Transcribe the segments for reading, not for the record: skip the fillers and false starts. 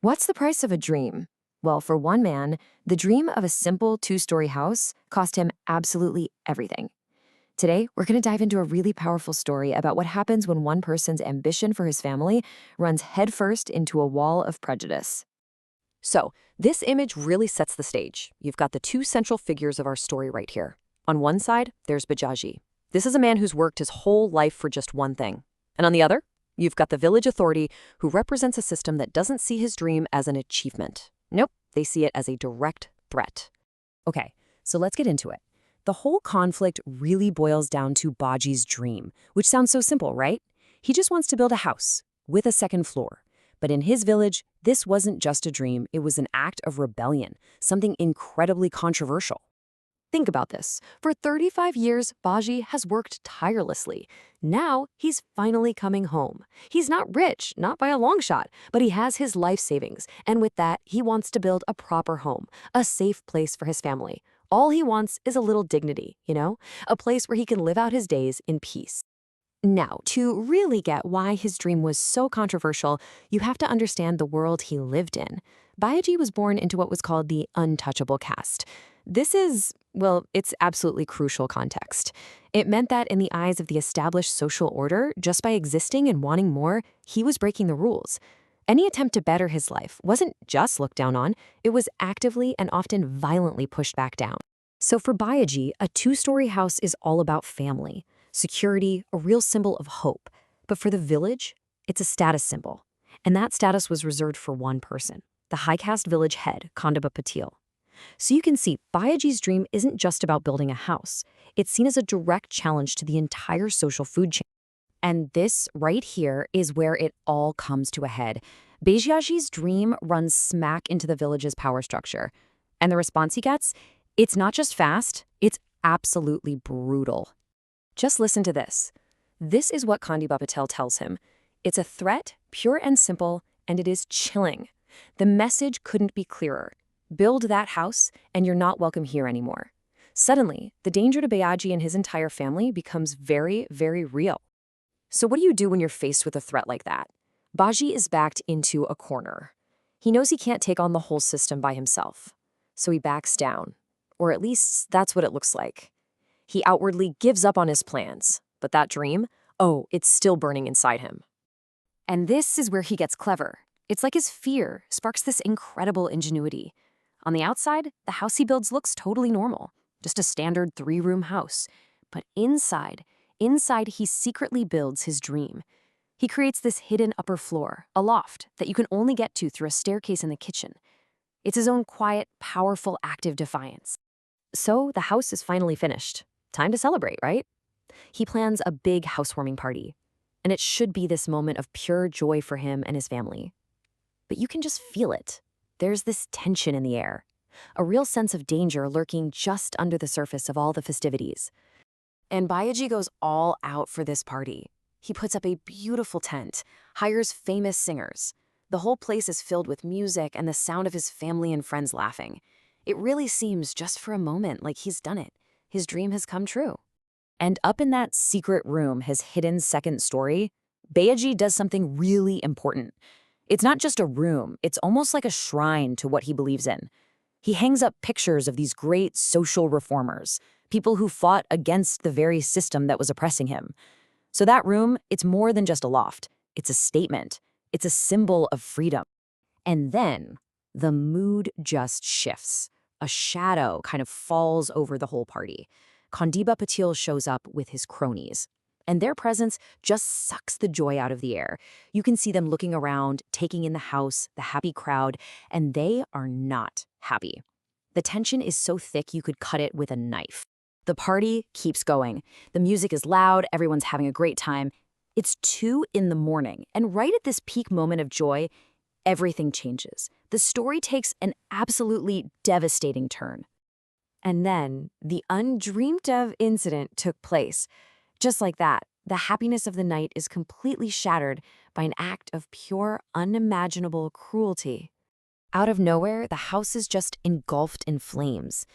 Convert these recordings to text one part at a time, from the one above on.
What's the price of a dream? Well, for one man, the dream of a simple two-story house cost him absolutely everything. Today, we're going to dive into a really powerful story about what happens when one person's ambition for his family runs headfirst into a wall of prejudice. So, this image really sets the stage. You've got the two central figures of our story right here. On one side, there's Bajaji. This is a man who's worked his whole life for just one thing. And on the other, you've got the village authority who represents a system that doesn't see his dream as an achievement. Nope, they see it as a direct threat. Okay, so let's get into it. The whole conflict really boils down to Baji's dream, which sounds so simple, right? He just wants to build a house with a second floor. But in his village, this wasn't just a dream, it was an act of rebellion, something incredibly controversial. Think about this. For 35 years, Baji has worked tirelessly. Now, he's finally coming home. He's not rich, not by a long shot, but he has his life savings. And with that, he wants to build a proper home, a safe place for his family. All he wants is a little dignity, a place where he can live out his days in peace. Now, to really get why his dream was so controversial, you have to understand the world he lived in. Bayaji was born into what was called the untouchable caste. This is, well, it's absolutely crucial context. It meant that in the eyes of the established social order, just by existing and wanting more, he was breaking the rules. Any attempt to better his life wasn't just looked down on, it was actively and often violently pushed back down. So for Bayaji, a two-story house is all about family, security, a real symbol of hope. But for the village, it's a status symbol. And that status was reserved for one person, the high caste village head, Khandaba Patil. So you can see, Bayaji's dream isn't just about building a house. It's seen as a direct challenge to the entire social food chain. And this right here is where it all comes to a head. Bayaji's dream runs smack into the village's power structure. And the response he gets? It's not just fast, it's absolutely brutal. Just listen to this. This is what Khandaba Patil tells him. It's a threat, pure and simple, and it is chilling. The message couldn't be clearer. Build that house, and you're not welcome here anymore. Suddenly, the danger to Bayaji and his entire family becomes very, very real. So what do you do when you're faced with a threat like that? Baji is backed into a corner. He knows he can't take on the whole system by himself. So he backs down. Or at least that's what it looks like. He outwardly gives up on his plans. But that dream, it's still burning inside him. And this is where he gets clever. It's like his fear sparks this incredible ingenuity. On the outside, the house he builds looks totally normal, just a standard 3-room house. But inside he secretly builds his dream. He creates this hidden upper floor, a loft, that you can only get to through a staircase in the kitchen. It's his own quiet, powerful act of defiance. So the house is finally finished. Time to celebrate, right? He plans a big housewarming party, and it should be this moment of pure joy for him and his family. But you can just feel it. There's this tension in the air, a real sense of danger lurking just under the surface of all the festivities. And Bayaji goes all out for this party. He puts up a beautiful tent, hires famous singers. The whole place is filled with music and the sound of his family and friends laughing. It really seems, just for a moment, like he's done it. His dream has come true. And up in that secret room, his hidden second story, Bayaji does something really important. It's not just a room, it's almost like a shrine to what he believes in. He hangs up pictures of these great social reformers, people who fought against the very system that was oppressing him. So that room, it's more than just a loft. It's a statement. It's a symbol of freedom. And then the mood just shifts. A shadow kind of falls over the whole party. Khandaba Patil shows up with his cronies. And their presence just sucks the joy out of the air. You can see them looking around, taking in the house, the happy crowd, and they are not happy. The tension is so thick you could cut it with a knife. The party keeps going. The music is loud, everyone's having a great time. It's 2 a.m, and right at this peak moment of joy, everything changes. The story takes an absolutely devastating turn. And then the undreamed of incident took place. Just like that, the happiness of the night is completely shattered by an act of pure, unimaginable cruelty. Out of nowhere, the house is just engulfed in flames.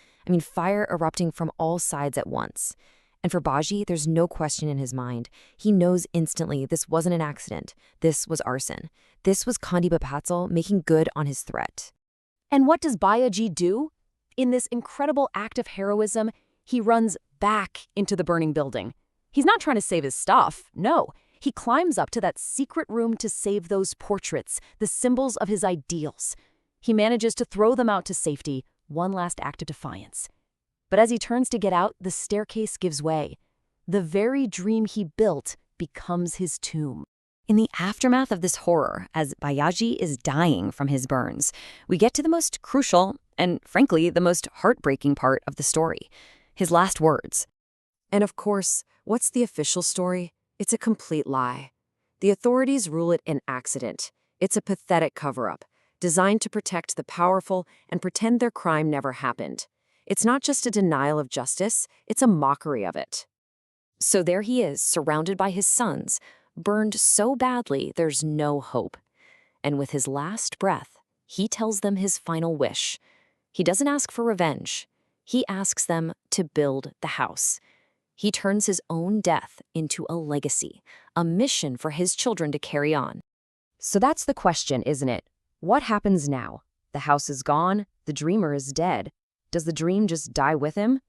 Fire erupting from all sides at once. And for Baji, there's no question in his mind. He knows instantly this wasn't an accident. This was arson. This was Kandi Bapatzel making good on his threat. And what does Bayaji do? In this incredible act of heroism, he runs back into the burning building. He's not trying to save his stuff, no. He climbs up to that secret room to save those portraits, the symbols of his ideals. He manages to throw them out to safety, one last act of defiance. But as he turns to get out, the staircase gives way. The very dream he built becomes his tomb. In the aftermath of this horror, as Bayaji is dying from his burns, we get to the most crucial and, frankly, the most heartbreaking part of the story. His last words. And of course, what's the official story? It's a complete lie. The authorities rule it an accident. It's a pathetic cover-up, designed to protect the powerful and pretend their crime never happened. It's not just a denial of justice, it's a mockery of it. So there he is, surrounded by his sons, burned so badly there's no hope. And with his last breath, he tells them his final wish. He doesn't ask for revenge. He asks them to build the house. He turns his own death into a legacy, a mission for his children to carry on. So that's the question, isn't it? What happens now? The house is gone, the dreamer is dead. Does the dream just die with him?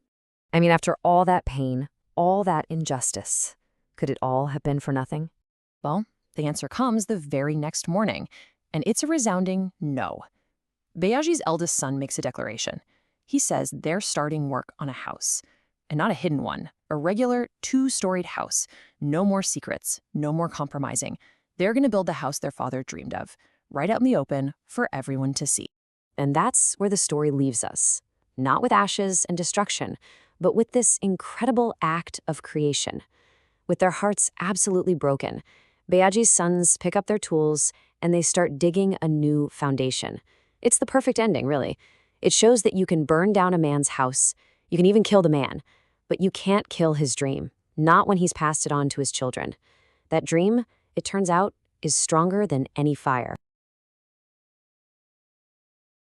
I mean, after all that pain, all that injustice, could it all have been for nothing? Well, the answer comes the very next morning, and it's a resounding no. Bayaji's eldest son makes a declaration. He says they're starting work on a house, and not a hidden one, a regular 2-storied house. No more secrets, no more compromising. They're going to build the house their father dreamed of, right out in the open for everyone to see. And that's where the story leaves us. Not with ashes and destruction, but with this incredible act of creation. With their hearts absolutely broken, Bayaji's sons pick up their tools and they start digging a new foundation. It's the perfect ending, really. It shows that you can burn down a man's house, you can even kill the man, but you can't kill his dream, not when he's passed it on to his children. That dream, it turns out, is stronger than any fire.